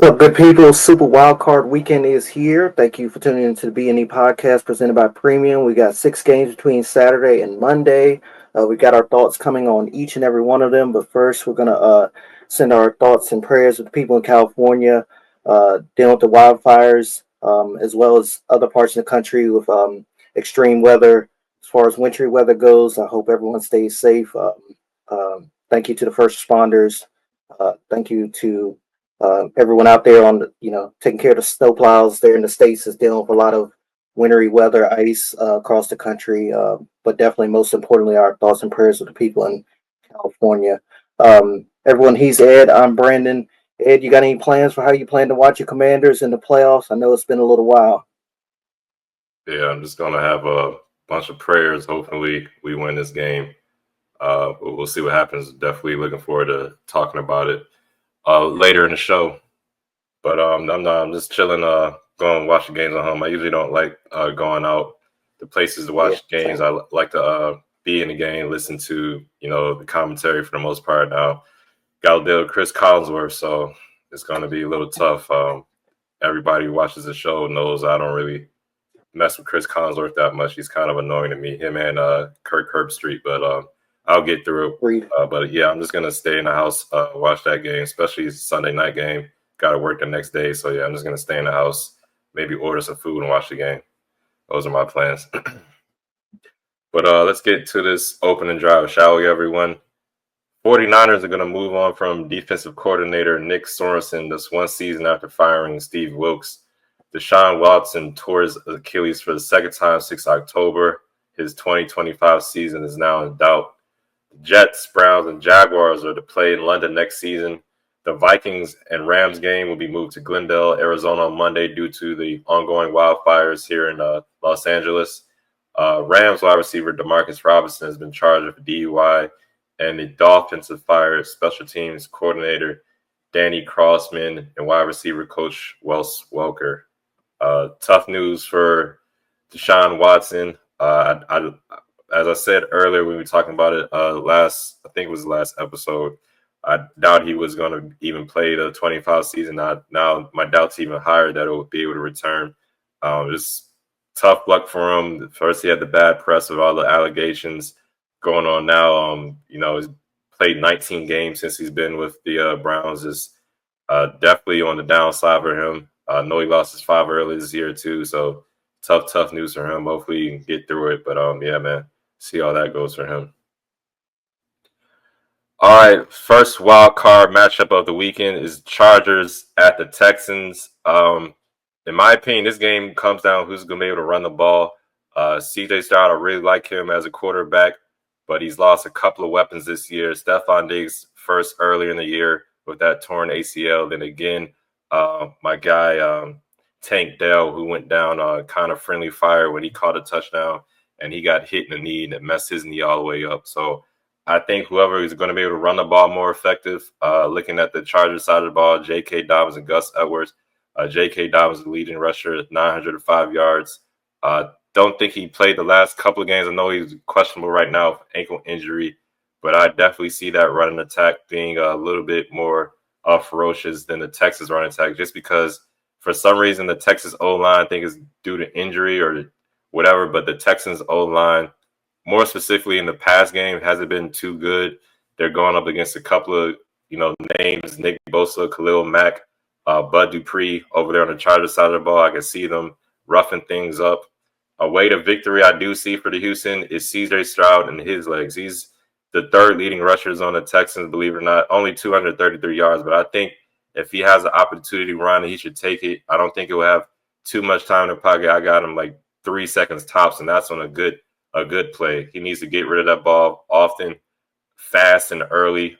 What's up, good people? Super Wildcard weekend is here. Thank you for tuning into the B&E podcast presented by Premium. We got 6 games between Saturday and Monday. We got our thoughts coming on each and every one of them. But first, we're going to send our thoughts and prayers with the people in California dealing with the wildfires, as well as other parts of the country with extreme weather. As far as wintry weather goes, I hope everyone stays safe. Thank you to the first responders. Thank you to everyone out there on taking care of the snowplows there in the states is dealing with a lot of wintry weather, ice across the country. But definitely, most importantly, our thoughts and prayers with the people in California. Everyone, he's Ed. I'm Brandon. Ed, you got any plans for how you plan to watch your Commanders in the playoffs? I know it's been a little while. Yeah, I'm just gonna have a bunch of prayers. Hopefully, we win this game. We'll see what happens. Definitely looking forward to talking about it later in the show. But I'm just chilling. Going to watch the games at home. I usually don't like going out to places to watch games. I like to be in the game, listen to the commentary for the most part. Now, got to deal with Chris Collinsworth, so it's going to be a little tough. Everybody who watches the show knows I don't really mess with Chris Collinsworth that much. He's kind of annoying to me. Him and Kirk Herbstreit, but I'll get through it. But yeah, I'm just gonna stay in the house, watch that game, especially Sunday night game. Got to work the next day, so yeah, I'm just gonna stay in the house, maybe order some food and watch the game. Those are my plans. But let's get to this opening drive, shall we, everyone? 49ers are going to move on from defensive coordinator Nick Sorensen this one season after firing Steve Wilks. Deshaun Watson tore his Achilles for the second time since October. His 2025 season is now in doubt. The Jets, Browns, and Jaguars are to play in London next season. The Vikings and Rams game will be moved to Glendale, Arizona on Monday due to the ongoing wildfires here in Los Angeles. Rams wide receiver Demarcus Robinson has been charged with DUI, and the Dolphins have fired special teams coordinator Danny Crossman and wide receiver coach Wes Welker. Tough news for Deshaun Watson. As I said earlier when we were talking about it I think it was the last episode, I doubt he was going to even play the 25 season. Now my doubt's even higher that he'll be able to return. Just tough luck for him. First, he had the bad press of all the allegations going on now. He's played 19 games since he's been with the Browns. Is definitely on the downside for him. I know he lost his father early this year too, so tough news for him. Hopefully he can get through it. But yeah, man, see how that goes for him. All right, first wild card matchup of the weekend is Chargers at the Texans. In my opinion, this game comes down to who's going to be able to run the ball. CJ Stroud, I really like him as a quarterback, but he's lost a couple of weapons this year. Stephon Diggs first earlier in the year with that torn ACL. Then again, my guy Tank Dell, who went down kind of friendly fire when he caught a touchdown, and he got hit in the knee and it messed his knee all the way up. So I think whoever is going to be able to run the ball more effective, looking at the Chargers side of the ball, J.K. Dobbins and Gus Edwards. J.K. Dobbins, the leading rusher, 905 yards. Don't think he played the last couple of games. I know he's questionable right now with ankle injury, but I definitely see that running attack being a little bit more ferocious than the Texas running attack, just because for some reason the Texas O-line, I think, is due to injury or whatever, but the Texans O-line, more specifically in the pass game, hasn't been too good. They're going up against a couple of names, Nick Bosa, Khalil Mack, Bud Dupree over there on the Chargers side of the ball. I can see them roughing things up. A way to victory I do see for the Houston is CJ Stroud and his legs. He's the third leading rushers on the Texans, believe it or not, only 233 yards. But I think if he has an opportunity to run, he should take it. I don't think he'll have too much time in the pocket. I got him like 3 seconds tops, and that's on a good play. He needs to get rid of that ball often, fast and early.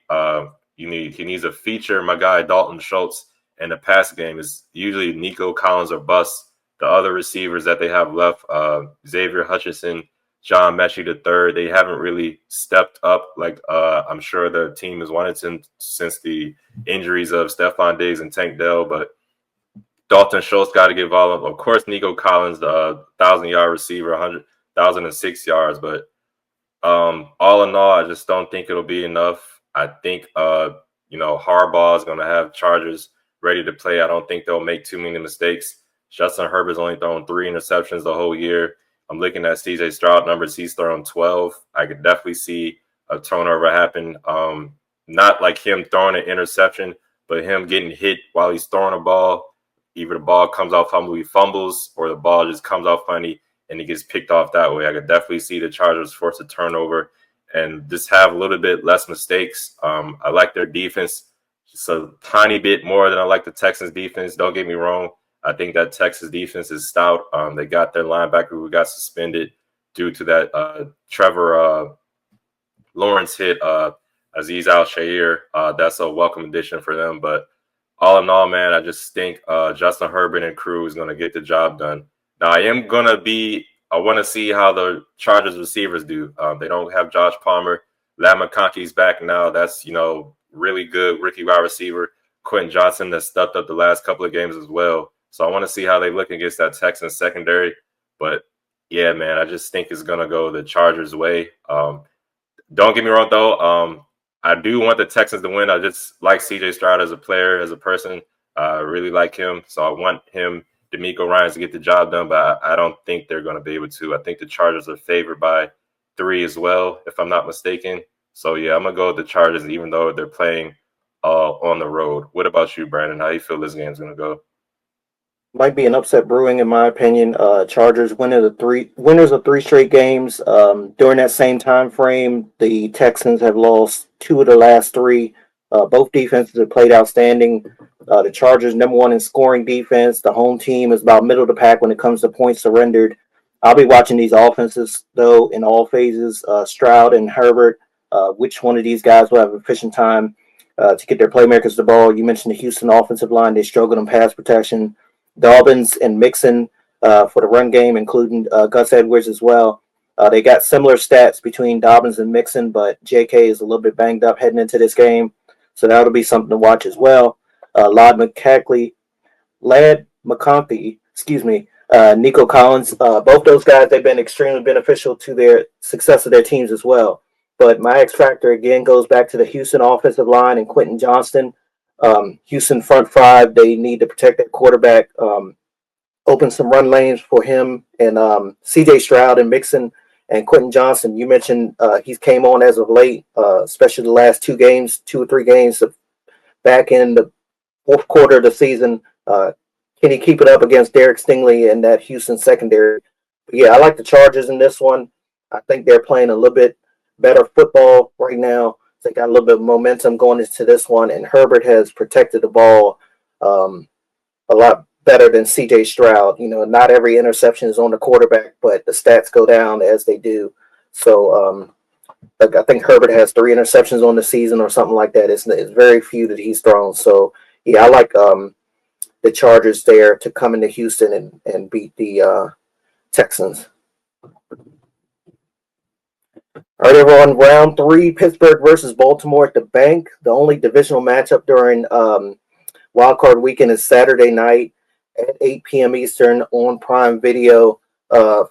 He needs a feature. My guy Dalton Schultz in the pass game is usually Nico Collins or bust. The other receivers that they have left, Xavier Hutchinson, John Mechie III, they haven't really stepped up like I'm sure the team has wanted to since the injuries of Stephon Diggs and Tank Dell. But Dalton Schultz got to give all of course, Nico Collins, the 1,000-yard receiver, 1,006 yards. But all in all, I just don't think it'll be enough. I think Harbaugh is going to have Chargers ready to play. I don't think they'll make too many mistakes. Justin Herbert's only thrown 3 interceptions the whole year. I'm looking at CJ Stroud numbers. He's thrown 12. I could definitely see a turnover happen. Not like him throwing an interception, but him getting hit while he's throwing a ball. Either the ball comes out fumble, he fumbles, or the ball just comes out funny and he gets picked off that way. I could definitely see the Chargers force a turnover and just have a little bit less mistakes. I like their defense just a tiny bit more than I like the Texans defense. Don't get me wrong. I think that Texas defense is stout. They got their linebacker who got suspended due to that Trevor Lawrence hit Azeez Al-Shaair. That's a welcome addition for them. But all in all, man, I just think Justin Herbert and crew is going to get the job done. Now, I want to see how the Chargers receivers do. They don't have Josh Palmer. Ladd McConkey's back now. That's, really good rookie wide receiver. Quentin Johnson has stepped up the last couple of games as well. So I want to see how they look against that Texans secondary. But, yeah, man, I just think it's going to go the Chargers' way. Don't get me wrong, though. I do want the Texans to win. I just like CJ Stroud as a player, as a person. I really like him. So I want him, D'Amico Ryans, to get the job done. But I don't think they're going to be able to. I think the Chargers are favored by 3 as well, if I'm not mistaken. So, yeah, I'm going to go with the Chargers, even though they're playing on the road. What about you, Brandon? How do you feel this game's going to go? Might be an upset brewing, in my opinion. Chargers winners of 3 straight games. During that same time frame, the Texans have lost 2 of the last 3. Both defenses have played outstanding. The Chargers #1 in scoring defense. The home team is about middle of the pack when it comes to points surrendered. I'll be watching these offenses, though, in all phases. Stroud and Herbert, which one of these guys will have efficient time to get their playmakers the ball? You mentioned the Houston offensive line. They struggled in pass protection. Dobbins and Mixon for the run game, including Gus Edwards as well. They got similar stats between Dobbins and Mixon, but JK is a little bit banged up heading into this game. So that'll be something to watch as well. Ladd McConkey, Nico Collins, both those guys, they've been extremely beneficial to their success of their teams as well. But my X factor, again, goes back to the Houston offensive line and Quentin Johnston. Houston front 5, they need to protect their quarterback, open some run lanes for him and CJ Stroud and Mixon and Quentin Johnson. You mentioned he's came on as of late, especially the last 2 or 3 games back in the fourth quarter of the season. Can he keep it up against Derek Stingley and that Houston secondary? But yeah, I like the Chargers in this one. I think they're playing a little bit better football right now. They got a little bit of momentum going into this one, and Herbert has protected the ball a lot better than CJ Stroud. Not every interception is on the quarterback, but the stats go down as they do. So I think Herbert has 3 interceptions on the season or something like that. It's very few that he's thrown. So, yeah, I like the Chargers there to come into Houston and beat the Texans. All right, everyone, round 3, Pittsburgh versus Baltimore at the Bank. The only divisional matchup during Wildcard weekend is Saturday night at 8 p.m. Eastern on Prime Video.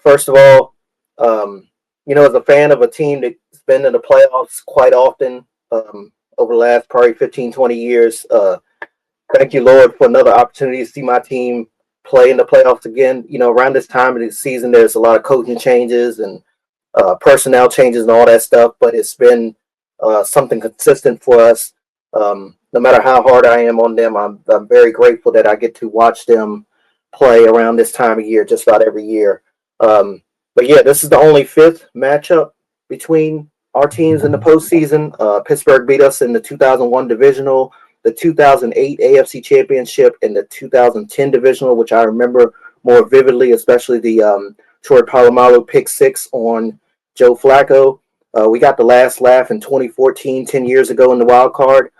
First of all, as a fan of a team that's been in the playoffs quite often over the last probably 15, 20 years, thank you, Lord, for another opportunity to see my team play in the playoffs again. Around this time of the season, there's a lot of coaching changes and personnel changes and all that stuff, but it's been something consistent for us. No matter how hard I am on them, I'm very grateful that I get to watch them play around this time of year, just about every year. But yeah, this is the only 5th matchup between our teams in the postseason. Pittsburgh beat us in the 2001 divisional, the 2008 AFC Championship, and the 2010 divisional, which I remember more vividly, especially the Troy Polamalu pick 6 on Joe Flacco. We got the last laugh in 2014, 10 years ago in the wild card.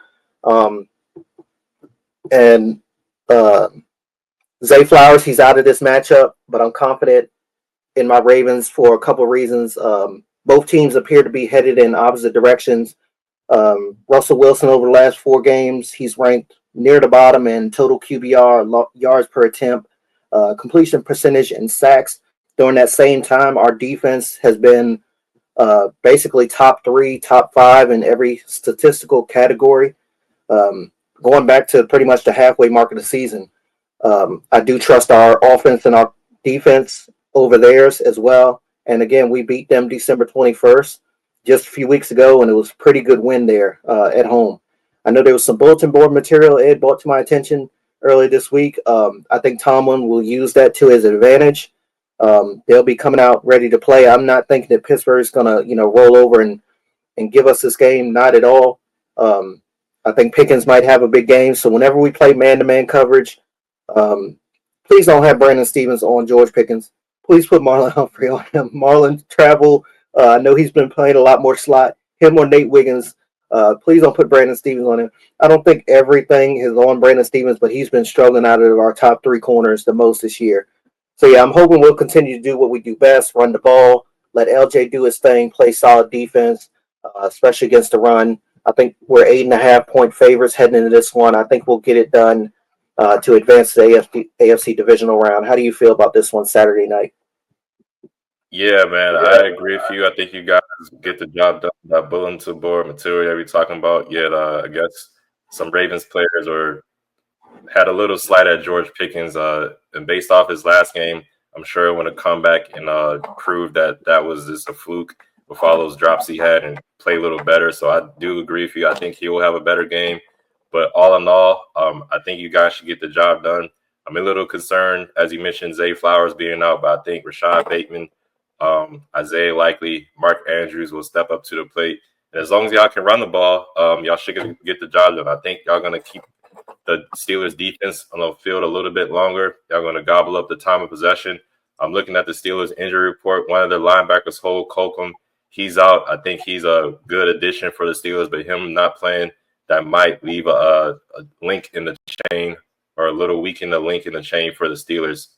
Zay Flowers, he's out of this matchup, but I'm confident in my Ravens for a couple of reasons. Both teams appear to be headed in opposite directions. Russell Wilson, over the last 4 games, he's ranked near the bottom in total QBR, yards per attempt, completion percentage, and sacks. During that same time, our defense has been basically top 3, top 5 in every statistical category. going back to pretty much the halfway mark of the season, I do trust our offense and our defense over theirs as well. And again, we beat them December 21st just a few weeks ago, and it was a pretty good win there at home. I know there was some bulletin board material Ed brought to my attention earlier this week. I think Tomlin will use that to his advantage. They'll be coming out ready to play. I'm not thinking that Pittsburgh is going to, roll over and give us this game. Not at all. I think Pickens might have a big game. So whenever we play man-to-man coverage, please don't have Brandon Stevens on George Pickens. Please put Marlon Humphrey on him. Marlon travel. I know he's been playing a lot more slot. Him or Nate Wiggins. Please don't put Brandon Stevens on him. I don't think everything is on Brandon Stevens, but he's been struggling out of our top three corners the most this year. So, yeah, I'm hoping we'll continue to do what we do best, run the ball, let LJ do his thing, play solid defense, especially against the run. I think we're 8.5-point favorites heading into this one. I think we'll get it done to advance to the AFC divisional round. How do you feel about this one Saturday night? Yeah, man, I agree with you. I think you guys get the job done. That bulletin board material that we're talking about. Yet, I guess some Ravens players had a little slight at George Pickens, and based off his last game, I'm sure he want to come back and prove that was just a fluke with all those drops he had and play a little better. So I do agree with you. I think he will have a better game. But all in all, I think you guys should get the job done. I'm a little concerned, as you mentioned, Zay Flowers being out, but I think Rashad Bateman, Isaiah Likely, Mark Andrews will step up to the plate. And as long as y'all can run the ball, y'all should get the job done. I think y'all going to keep the Steelers defense on the field a little bit longer. Y'all going to gobble up the time of possession. I'm looking at the Steelers injury report. One of their linebackers, Cole Holcomb, he's out. I think he's a good addition for the Steelers, but him not playing, that might leave a link in the chain or a little weak in the link in the chain for the Steelers.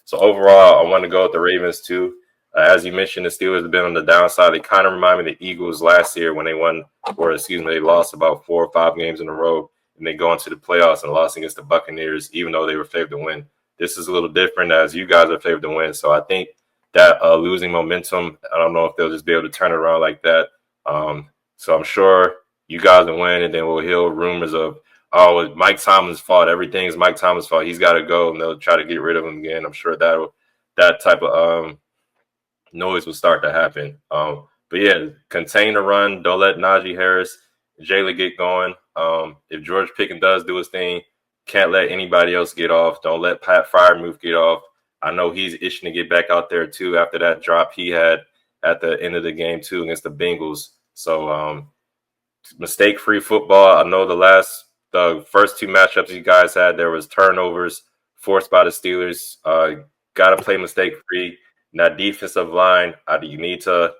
So overall, I want to go with the Ravens too. As you mentioned, the Steelers have been on the downside. They kind of remind me of the Eagles last year when they they lost about 4 or 5 games in a row, and they go into the playoffs and lost against the Buccaneers, even though they were favored to win. This is a little different as you guys are favored to win. So I think that losing momentum, I don't know if they'll just be able to turn it around like that. So I'm sure you guys will win, and then we'll hear rumors of, oh, it's Mike Tomlin's fault. Everything's Mike Tomlin's fault. He's got to go, and they'll try to get rid of him again. I'm sure that type of noise will start to happen. But yeah, contain the run. Don't let Najee Harris, Jaylen get going. If George Pickens does do his thing, can't let anybody else get off. Don't let Pat Freiermuth get off. I know he's itching to get back out there too after that drop he had at the end of the game too against the Bengals. So mistake-free football. I know the first 2 matchups you guys had, there was turnovers forced by the Steelers. Got to play mistake-free. Now, defensive line, you need to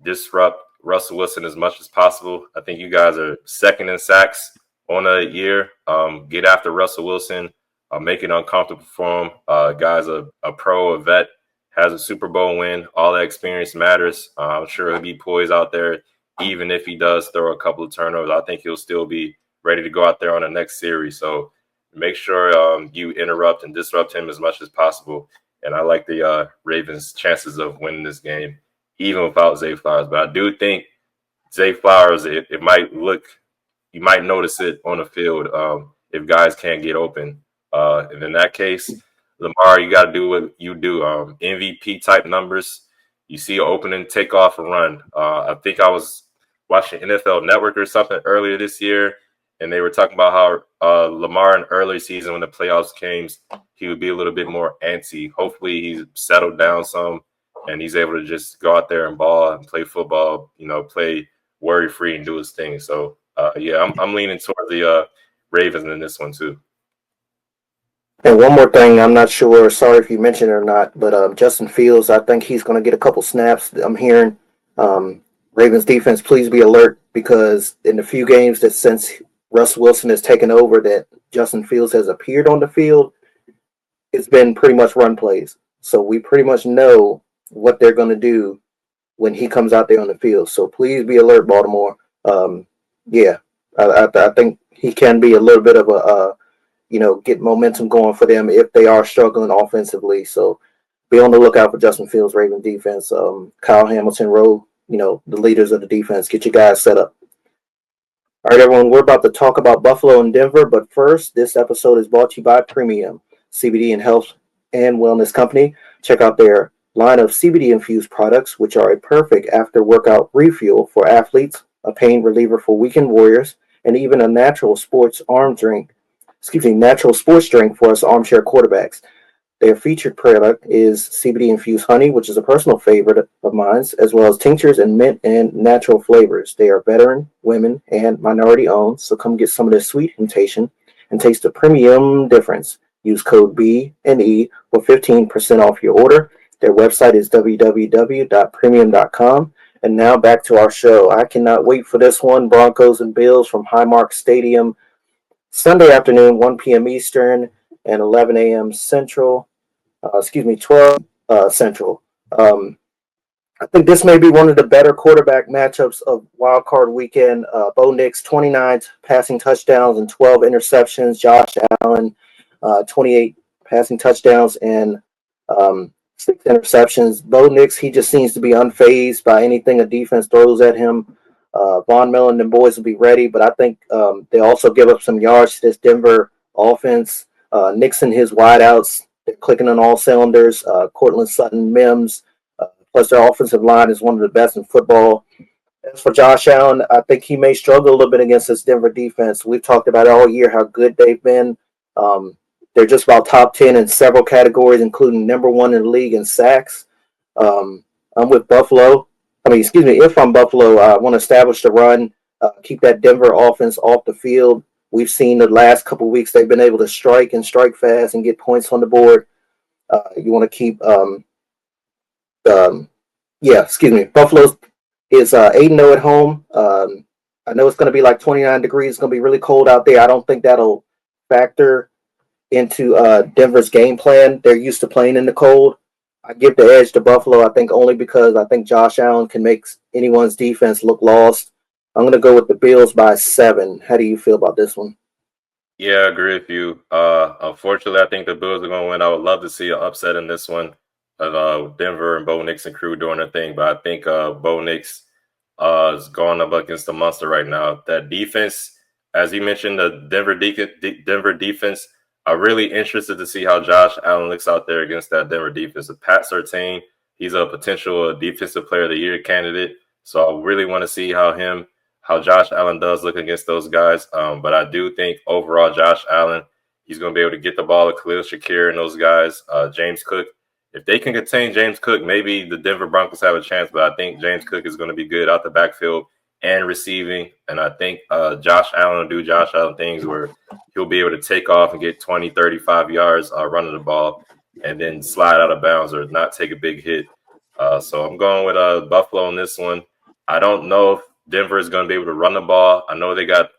disrupt Russell Wilson as much as possible. I think you guys are second in sacks on a year. Get after Russell Wilson, make it uncomfortable for him. Guy's a pro, a vet, has a Super Bowl win. All that experience matters. I'm sure he'll be poised out there, even if he does throw a couple of turnovers. I think he'll still be ready to go out there on the next series. So make sure you interrupt and disrupt him as much as possible. And I like the Ravens' chances of winning this game, even without Zay Flowers. But I do think Zay Flowers, it might look, you might notice it on the field if guys can't get open. And in that case, Lamar, you got to do what you do. MVP type numbers. You see an opening, take off and run. I think I was watching NFL Network or something earlier this year, and they were talking about how Lamar in early season when the playoffs came, he would be a little bit more antsy. Hopefully he's settled down some and he's able to just go out there and ball and play football, play worry-free and do his thing. So, yeah, I'm leaning toward the Ravens in this one too. And one more thing, I'm not sure, sorry if you mentioned it or not, but Justin Fields, I think he's going to get a couple snaps. I'm hearing Ravens defense, please be alert, because in the few games that since Russell Wilson has taken over that Justin Fields has appeared on the field, it's been pretty much run plays. So we pretty much know what they're going to do when he comes out there on the field. So please be alert, Baltimore. Yeah, I think he can be a little bit of a get momentum going for them if they are struggling offensively. So be on the lookout for Justin Fields' Raven defense. Kyle Hamilton, Rowe, the leaders of the defense. Get your guys set up. All right, everyone, we're about to talk about Buffalo and Denver, but first, this episode is brought to you by Premium, CBD and health and wellness company. Check out their line of CBD infused products, which are a perfect after workout refuel for athletes, a pain reliever for weekend warriors, and even a natural sports drink for us armchair quarterbacks. Their featured product is CBD infused honey, which is a personal favorite of mine, as well as tinctures and mint and natural flavors. They are veteran, women, and minority owned, so come get some of their sweet temptation and taste the premium difference. Use code B and E for 15% off your order. Their website is www.premium.com. And now back to our show. I cannot wait for this one. Broncos and Bills from Highmark Stadium, Sunday afternoon, 1 p.m. Eastern and 11 a.m. Central. 12 Central. Um, I think this may be one of the better quarterback matchups of Wild Card Weekend. Bo Nix, 29 passing touchdowns and 12 interceptions. Josh Allen, 28 passing touchdowns and 6 interceptions. Bo Nix, he just seems to be unfazed by anything a defense throws at him. Von Miller and the boys will be ready, but I think they also give up some yards to this Denver offense. Nixon, his wideouts, they're clicking on all cylinders. Cortland Sutton, Mims, plus their offensive line is one of the best in football. As for Josh Allen, I think he may struggle a little bit against this Denver defense. We've talked about it all year how good they've been. They're just about top 10 in several categories, including number one in the league in sacks. I'm with Buffalo. If I'm Buffalo, I want to establish the run, keep that Denver offense off the field. We've seen the last couple of weeks they've been able to strike fast and get points on the board. You want to keep, Buffalo is 8-0 at home. I know it's going to be like 29 degrees. It's going to be really cold out there. I don't think that'll factor into Denver's game plan. They're used to playing in the cold. I give the edge to Buffalo, I think, only because I think Josh Allen can make anyone's defense look lost. I'm going to go with the Bills by 7. How do you feel about this one? Yeah, I agree with you. Unfortunately, I think the Bills are going to win. I would love to see an upset in this one of Denver and Bo Nix and crew doing their thing, but I think Bo Nix is going up against the monster right now. That defense, as you mentioned, the Denver defense. I'm really interested to see how Josh Allen looks out there against that Denver defense. Pat Surtain, he's a potential defensive player of the year candidate. So I really want to see how Josh Allen does look against those guys. But I do think overall, Josh Allen, he's going to be able to get the ball to Khalil Shakir and those guys. James Cook, if they can contain James Cook, maybe the Denver Broncos have a chance. But I think James Cook is going to be good out the backfield and receiving. And I think Josh Allen will do Josh Allen things where he'll be able to take off and get 20, 35 yards running the ball and then slide out of bounds or not take a big hit. So I'm going with Buffalo on this one. I don't know if Denver is going to be able to run the ball. I know they got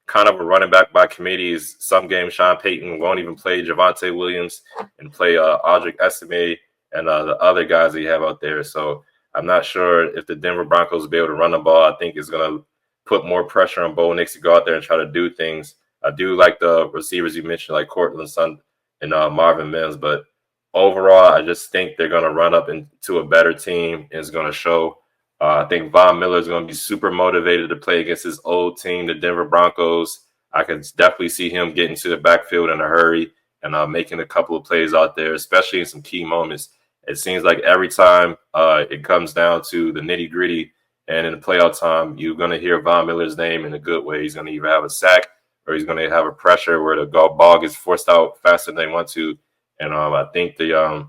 kind of a running back by committees. Some games Sean Payton won't even play Javonte Williams and play Audric Estime and the other guys that you have out there. So I'm not sure if the Denver Broncos will be able to run the ball. I think it's going to put more pressure on Bo Nix to go out there and try to do things. I do like the receivers you mentioned, like Cortland Sutton and Marvin Mims. But overall, I just think they're going to run up into a better team and it's going to show. I think Von Miller is going to be super motivated to play against his old team, the Denver Broncos. I could definitely see him getting to the backfield in a hurry and making a couple of plays out there, especially in some key moments. It seems like every time it comes down to the nitty-gritty and in the playoff time, you're going to hear Von Miller's name in a good way. He's going to either have a sack or he's going to have a pressure where the ball gets forced out faster than they want to. And I think the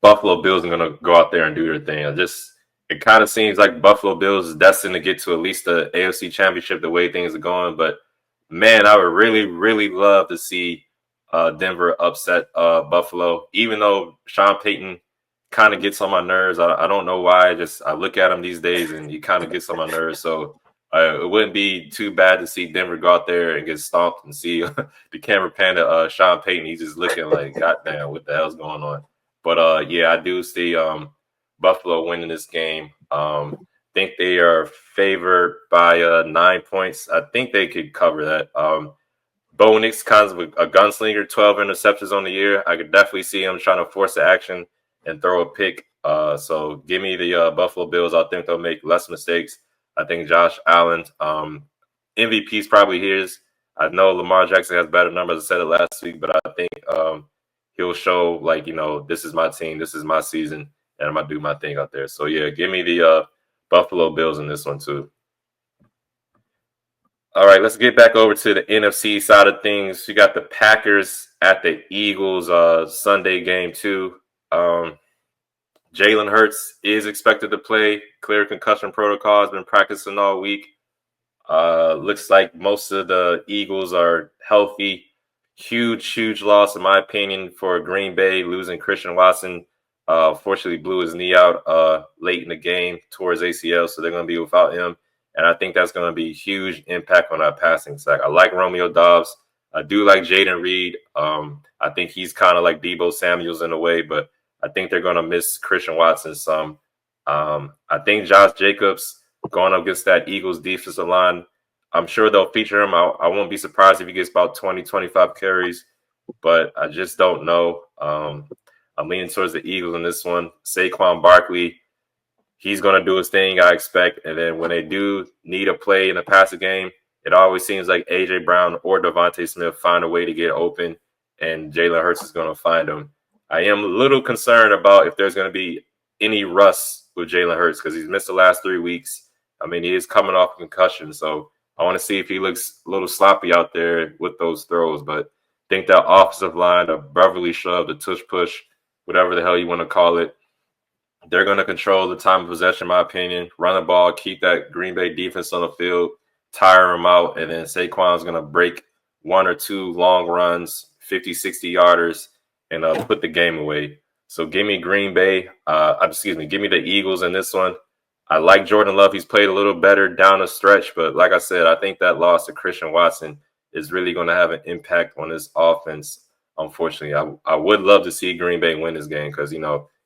Buffalo Bills are going to go out there and do their thing. It kind of seems like Buffalo Bills is destined to get to at least the AFC Championship the way things are going. But, man, I would really, really love to see Denver upset Buffalo, even though Sean Payton kind of gets on my nerves. I don't know why. I look at him these days and he kind of gets on my nerves. So it wouldn't be too bad to see Denver go out there and get stomped and see the camera pan to Sean Payton. He's just looking like, God damn, what the hell's going on? But, yeah, I do see Buffalo winning this game. Think they are favored by 9 points. I think they could cover that. Bo Nix kind of a gunslinger, 12 interceptions on the year. I could definitely see him trying to force the action and throw a pick. So give me the Buffalo Bills. I think they'll make less mistakes. I think Josh Allen MVP is probably his. I know Lamar Jackson has better numbers. I said it last week, but I think he'll show like, this is my team, this is my season, and I'm gonna do my thing out there. So yeah, give me the Buffalo Bills in this one too. All right, let's get back over to the NFC side of things. You got the Packers at the Eagles Sunday game too. Jalen Hurts is expected to play. Clear concussion protocol, has been practicing all week. Looks like most of the Eagles are healthy. Huge loss, in my opinion, for Green Bay, losing Christian Watson. Fortunately, blew his knee out late in the game towards ACL, so they're going to be without him. And I think that's going to be a huge impact on our passing sack. I like Romeo Dobbs. I do like Jaden Reed. I think he's kind of like Deebo Samuels in a way, but I think they're going to miss Christian Watson some. I think Josh Jacobs going up against that Eagles defensive line, I'm sure they'll feature him. I won't be surprised if he gets about 20, 25 carries, but I just don't know. I'm leaning towards the Eagles in this one. Saquon Barkley, he's going to do his thing, I expect. And then when they do need a play in the passing game, it always seems like A.J. Brown or Devontae Smith find a way to get open, and Jalen Hurts is going to find them. I am a little concerned about if there's going to be any rust with Jalen Hurts because he's missed the last 3 weeks. I mean, he is coming off a concussion, so I want to see if he looks a little sloppy out there with those throws. But I think that offensive line, the Beverly shove, the tush push, whatever the hell you want to call it, they're going to control the time of possession, in my opinion. Run the ball, keep that Green Bay defense on the field, tire them out, and then Saquon's going to break 1 or 2 long runs, 50, 60 yarders, and put the game away. So give me Green Bay. Give me the Eagles in this one. I like Jordan Love. He's played a little better down the stretch, but like I said, I think that loss to Christian Watson is really going to have an impact on this offense. Unfortunately, I would love to see Green Bay win this game because,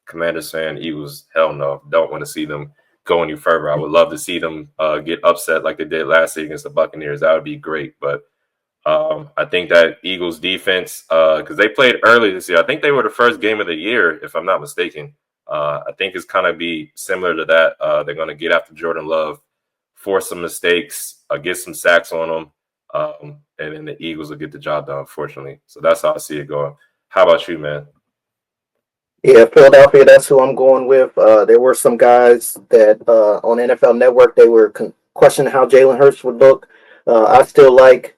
Commanders fan, Eagles, hell no, don't want to see them go any further. I would love to see them get upset like they did last year against the Buccaneers. That would be great, but I think that Eagles defense, because they played early this year, I think they were the first game of the year, if I'm not mistaken. I think it's kind of be similar to that. They're going to get after Jordan Love, force some mistakes, get some sacks on them, and then the Eagles will get the job done, unfortunately. So that's how I see it going. How about you, man? Yeah, Philadelphia, that's who I'm going with. There were some guys that on NFL Network, they were questioning how Jalen Hurts would look. I still like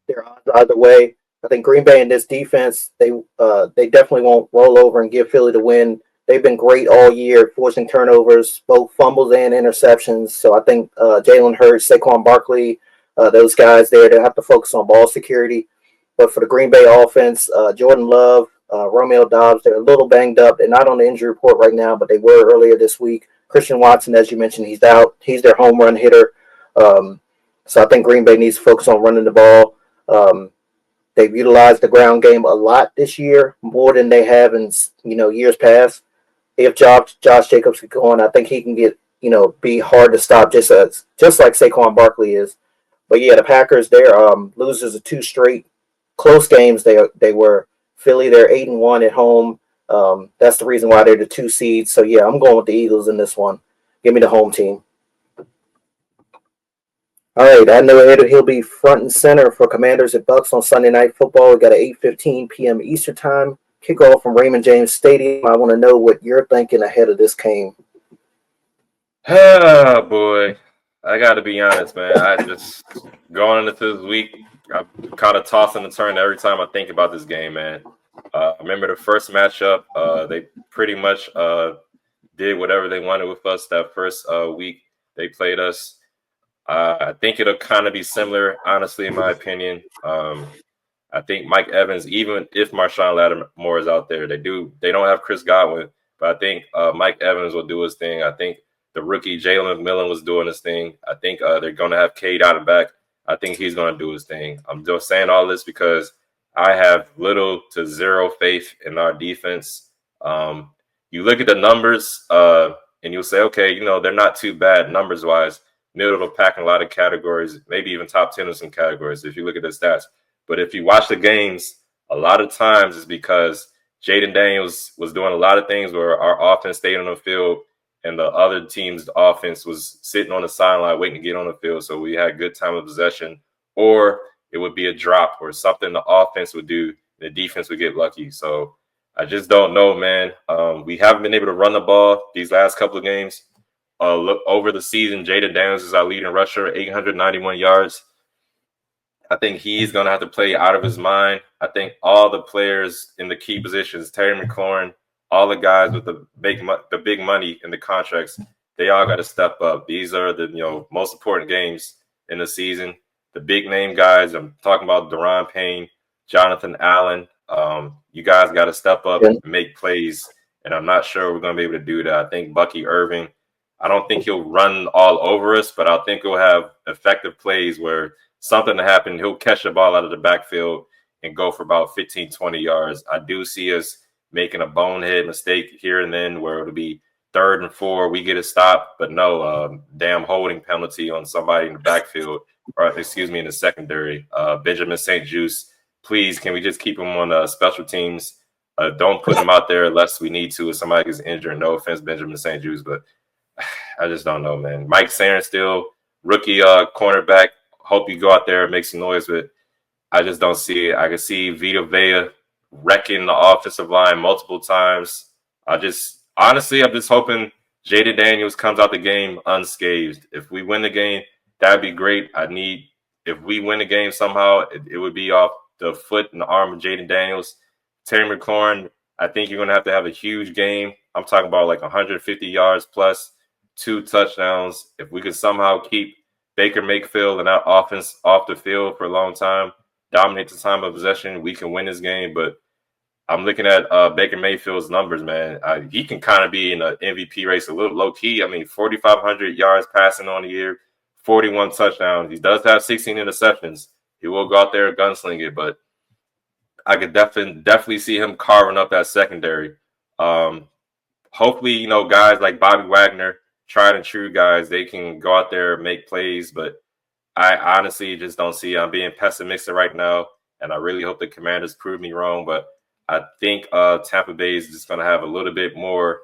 their odds either way. I think Green Bay in this defense, they definitely won't roll over and give Philly the win. They've been great all year, forcing turnovers, both fumbles and interceptions. So I think Jalen Hurts, Saquon Barkley, those guys there, they have to focus on ball security. But for the Green Bay offense, Jordan Love, Romeo Dobbs, they're a little banged up. They're not on the injury report right now, but they were earlier this week. Christian Watson, as you mentioned, he's out. He's their home run hitter. So I think Green Bay needs to focus on running the ball. They've utilized the ground game a lot this year, more than they have in years past. If Josh Jacobs get going, I think he can get be hard to stop just like Saquon Barkley is. But yeah, the Packers, they're losers of 2 straight close games. They were Philly. They're 8-1 at home. That's the reason why they're the 2 seeds. So yeah, I'm going with the Eagles in this one. Give me the home team. All right, I know he'll be front and center for Commanders at Bucks on Sunday Night Football. We got an 8:15 p.m. Eastern Time kickoff from Raymond James Stadium. I want to know what you're thinking ahead of this game. Oh, boy. I got to be honest, man. I just going into this week, I'm kind of tossing and turning every time I think about this game, man. I remember the first matchup. They pretty much did whatever they wanted with us that first week they played us. I think it'll kind of be similar, honestly, in my opinion. I think Mike Evans, even if Marshawn Lattimore is out there, they don't have Chris Godwin, but I think Mike Evans will do his thing. I think the rookie Jalen McMillan was doing his thing. I think they're going to have Cade out and back. I think he's going to do his thing. I'm just saying all this because I have little to zero faith in our defense. You look at the numbers and you'll say, okay, they're not too bad numbers-wise. Middle of the pack in a lot of categories, maybe even top 10 in some categories if you look at the stats. But if you watch the games, a lot of times it's because Jaden Daniels was doing a lot of things where our offense stayed on the field and the other team's offense was sitting on the sideline waiting to get on the field. So we had good time of possession, or it would be a drop or something the offense would do, and the defense would get lucky. So I just don't know, man. We haven't been able to run the ball these last couple of games. Look over the season, Jaden Daniels is our leading rusher, 891 yards. I think he's going to have to play out of his mind. I think all the players in the key positions, Terry McLaurin, all the guys with the big money in the contracts, they all got to step up. These are the most important games in the season. The big name guys, I'm talking about Daron Payne, Jonathan Allen. You guys got to step up and make plays, and I'm not sure we're going to be able to do that. I think Bucky Irving, I don't think he'll run all over us, but I think he'll have effective plays where something to happen, he'll catch the ball out of the backfield and go for about 15, 20 yards. I do see us making a bonehead mistake here and then where it'll be 3rd and 4, we get a stop, but no damn holding penalty on somebody in the backfield, or excuse me, in the secondary. Benjamin St. Juste, please, can we just keep him on special teams? Don't put him out there unless we need to if somebody gets injured. No offense, Benjamin St. Juste, but I just don't know, man. Mike Sarenstill, rookie cornerback. Hope you go out there and make some noise, but I just don't see it. I can see Vita Vea wrecking the offensive line multiple times. I'm just hoping Jaden Daniels comes out the game unscathed. If we win the game, that'd be great. If we win the game somehow, it would be off the foot and the arm of Jaden Daniels. Terry McLaurin, I think you're going to have a huge game. I'm talking about like 150 yards plus 2 touchdowns. If we could somehow keep Baker Mayfield and that offense off the field for a long time, dominate the time of possession, we can win this game. But I'm looking at Baker Mayfield's numbers, man. He can kind of be in an MVP race a little low key. I mean, 4,500 yards passing on the year, 41 touchdowns. He does have 16 interceptions. He will go out there and gunsling it, but I could definitely see him carving up that secondary. Hopefully, guys like Bobby Wagner, tried and true guys, they can go out there and make plays, but I honestly just don't see. I'm being pessimistic right now, and I really hope the Commanders prove me wrong, but I think Tampa Bay is just going to have a little bit more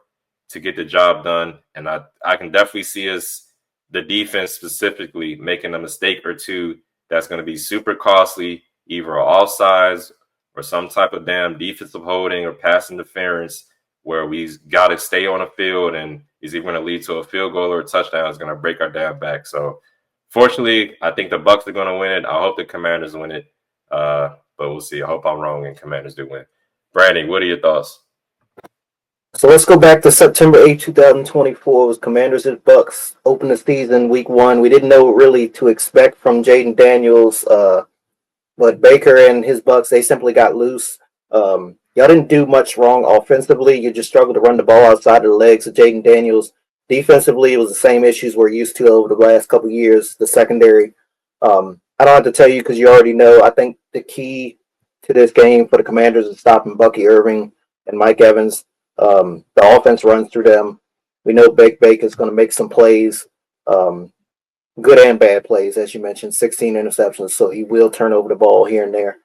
to get the job done, and I can definitely see us, the defense specifically, making a mistake or two that's going to be super costly, either offsides or some type of damn defensive holding or pass interference where we got to stay on the field and is either going to lead to a field goal or a touchdown. Is going to break our damn back. So, fortunately, I think the Bucs are going to win it. I hope the Commanders win it, but we'll see. I hope I'm wrong and Commanders do win. Brandon, what are your thoughts? So let's go back to September 8, 2024. It was Commanders and Bucs opened the season week 1. We didn't know really to expect from Jaden Daniels, but Baker and his Bucs, they simply got loose. Y'all didn't do much wrong offensively. You just struggled to run the ball outside of the legs of Jaden Daniels. Defensively, it was the same issues we're used to over the last couple of years, the secondary. I don't have to tell you because you already know. I think the key to this game for the Commanders is stopping Bucky Irving and Mike Evans. The offense runs through them. We know Baker is going to make some plays, good and bad plays, as you mentioned, 16 interceptions, so he will turn over the ball here and there.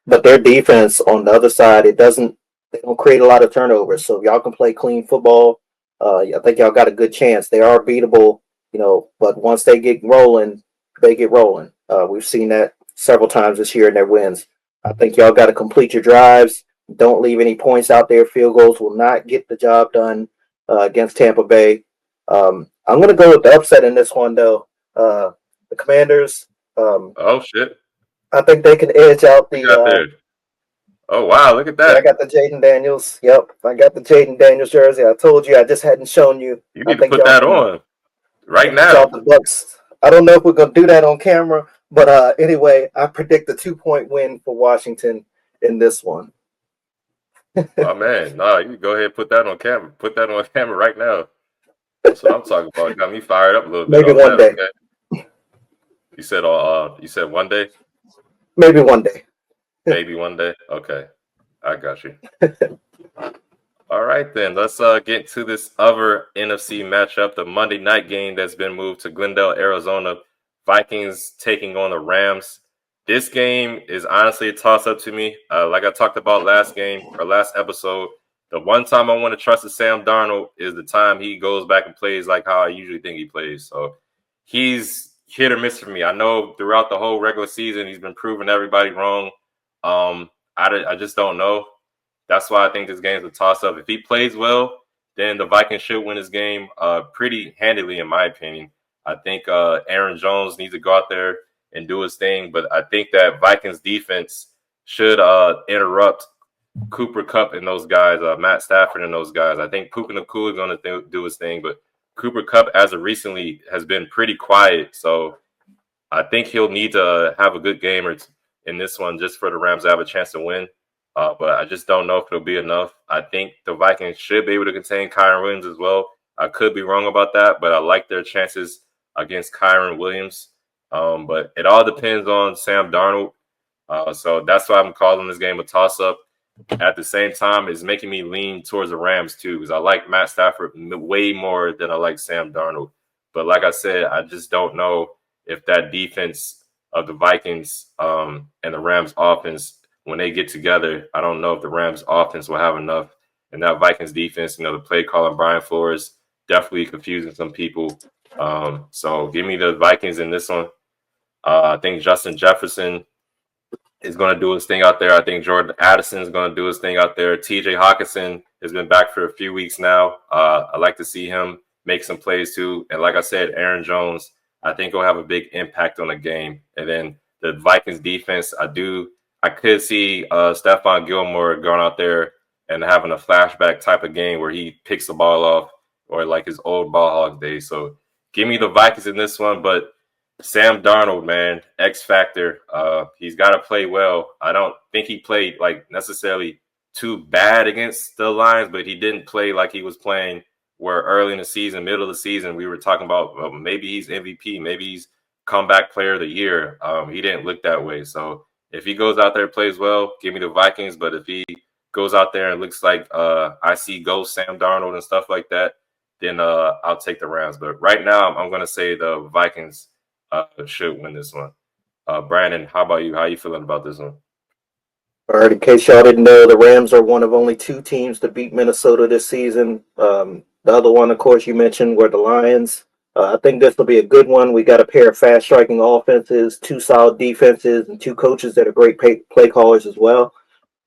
But their defense on the other side, they don't create a lot of turnovers. So if y'all can play clean football, I think y'all got a good chance. They are beatable, but once they get rolling, they get rolling. We've seen that several times this year in their wins. I think y'all got to complete your drives. Don't leave any points out there. Field goals will not get the job done against Tampa Bay. I'm going to go with the upset in this one, though. The Commanders. Oh, shit. I think they can edge out the. Oh, wow. Look at that. Yeah, I got the Jaden Daniels. Yep. I got the Jaden Daniels jersey. I told you I just hadn't shown you. You need to put that on right now. The Bucs. I don't know if we're going to do that on camera, but anyway, I predict a 2-point win for Washington in this one. Oh, man. No, you can go ahead and put that on camera. Put that on camera right now. That's what I'm talking about. Got me fired up a little bit. Maybe one day. Okay. You said one day? Maybe one day. Maybe one day? Okay. I got you. All right, then. Let's get to this other NFC matchup, the Monday night game that's been moved to Glendale, Arizona. Vikings taking on the Rams. This game is honestly a toss-up to me. Like I talked about last episode, The one time I want to trust Sam Darnold is the time he goes back and plays like how I usually think he plays. So he's hit or miss for me. I know throughout the whole regular season he's been proving everybody wrong. I just don't know. That's why I think this game's a toss-up. If he plays well, then the Vikings should win this game pretty handily, in my opinion. I think Aaron Jones needs to go out there and do his thing, but I think that Vikings defense should interrupt Cooper Kupp and those guys, Matt Stafford and those guys. I think Puka Nacua is going to do his thing, but Cooper Kupp, as of recently, has been pretty quiet. So I think he'll need to have a good game in this one just for the Rams to have a chance to win. But I just don't know if it'll be enough. I think the Vikings should be able to contain Kyren Williams as well. I could be wrong about that, but I like their chances against Kyren Williams. But it all depends on Sam Darnold. So that's why I'm calling this game a toss-up. At the same time, it's making me lean towards the Rams too, because I like Matt Stafford way more than I like Sam Darnold. But like I said, I just don't know if that defense of the Vikings and the Rams offense, when they get together, I don't know if the Rams offense will have enough. And that Vikings defense, the play calling Brian Flores, definitely confusing some people. So give me the Vikings in this one. I think Justin Jefferson is going to do his thing out there. I think Jordan Addison is going to do his thing out there. TJ Hawkinson has been back for a few weeks now. I like to see him make some plays too. And like I said, Aaron Jones, I think will have a big impact on the game. And then the Vikings defense, I could see Stephon Gilmore going out there and having a flashback type of game where he picks the ball off, or like his old ball hog days. So give me the Vikings in this one, but Sam Darnold, man, X factor. He's got to play well. I don't think he played like necessarily too bad against the Lions, but he didn't play like he was playing where early in the season, middle of the season, we were talking about maybe he's MVP, maybe he's comeback player of the year. He didn't look that way. So if he goes out there and plays well, give me the Vikings. But if he goes out there and looks like I see ghost Sam Darnold and stuff like that, then I'll take the Rams. But right now, I'm going to say the Vikings should win this one. Brandon, how about you? How are you feeling about this one? All right, in case y'all didn't know, the Rams are one of only two teams to beat Minnesota this season. The other one, of course, you mentioned were the Lions. I think this will be a good one. We got a pair of fast striking offenses, two solid defenses, and two coaches that are great play callers as well.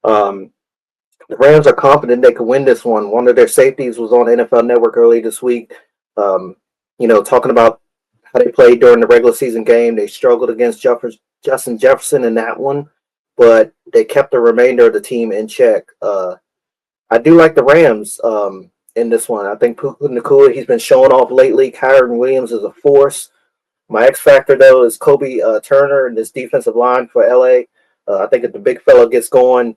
The Rams are confident they could win this one. One of their safeties was on NFL Network early this week, talking about how they played during the regular season game. They struggled against Justin Jefferson in that one, but they kept the remainder of the team in check. I do like the Rams in this one. I think Puka Nacua, he's been showing off lately. Kyren Williams is a force. My X factor, though, is Kobe Turner and this defensive line for LA. I think if the big fella gets going,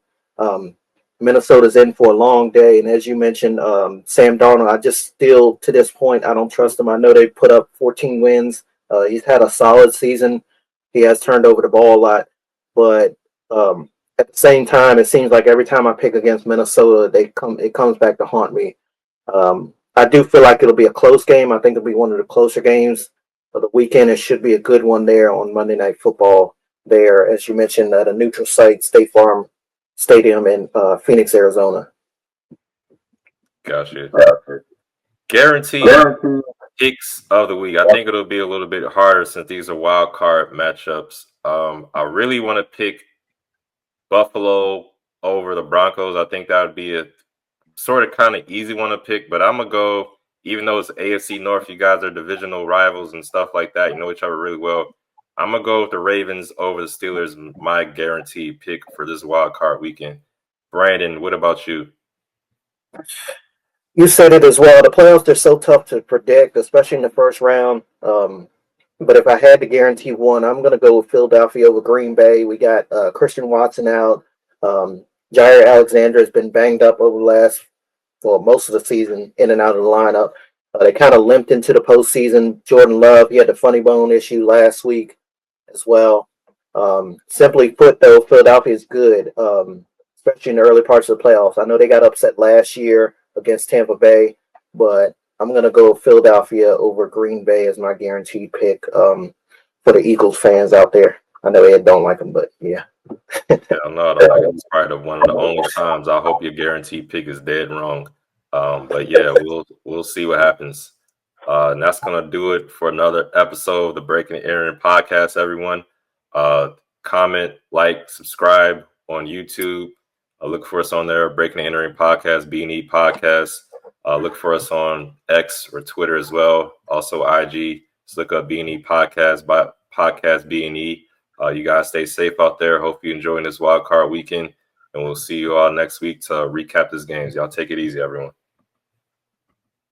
Minnesota's in for a long day. And as you mentioned, Sam Darnold, I just still, to this point, I don't trust him. I know they put up 14 wins. He's had a solid season. He has turned over the ball a lot. But at the same time, it seems like every time I pick against Minnesota, it comes back to haunt me. I do feel like it'll be a close game. I think it'll be one of the closer games of the weekend. It should be a good one there on Monday Night Football there, as you mentioned, at a neutral site, State Farm Stadium in Phoenix, Arizona. Gotcha. Guaranteed picks of the week. I think it'll be a little bit harder since these are wild card matchups. I really want to pick Buffalo over the Broncos. I think that would be a sort of kind of easy one to pick, but I'm going to go, even though it's AFC North, you guys are divisional rivals and stuff like that. You know each other really well. I'm going to go with the Ravens over the Steelers, my guaranteed pick for this wild card weekend. Brandon, what about you? You said it as well. The playoffs, they're so tough to predict, especially in the first round. But if I had to guarantee one, I'm going to go with Philadelphia over Green Bay. We got Christian Watson out. Jair Alexander has been banged up over most of the season, in and out of the lineup. They kind of limped into the postseason. Jordan Love, he had the funny bone issue last week as well. Simply put, though, Philadelphia is good, especially in the early parts of the playoffs. I know they got upset last year against Tampa Bay, but I'm going to go Philadelphia over Green Bay as my guaranteed pick for the Eagles fans out there. I know Ed don't like them, but yeah. Hell no, I don't like it. It's probably one of the only times I hope your guaranteed pick is dead wrong. But yeah, we'll see what happens. And that's gonna do it for another episode of the Breaking and Entering podcast. Everyone, comment, like, subscribe on YouTube. Look for us on there, Breaking and Entering podcast, B&E podcast. Look for us on X or Twitter as well. Also IG. Just look up B&E podcast, podcast B&E. You guys stay safe out there. Hope you're enjoying this wild card weekend. And we'll see you all next week to recap this games. Y'all take it easy, everyone.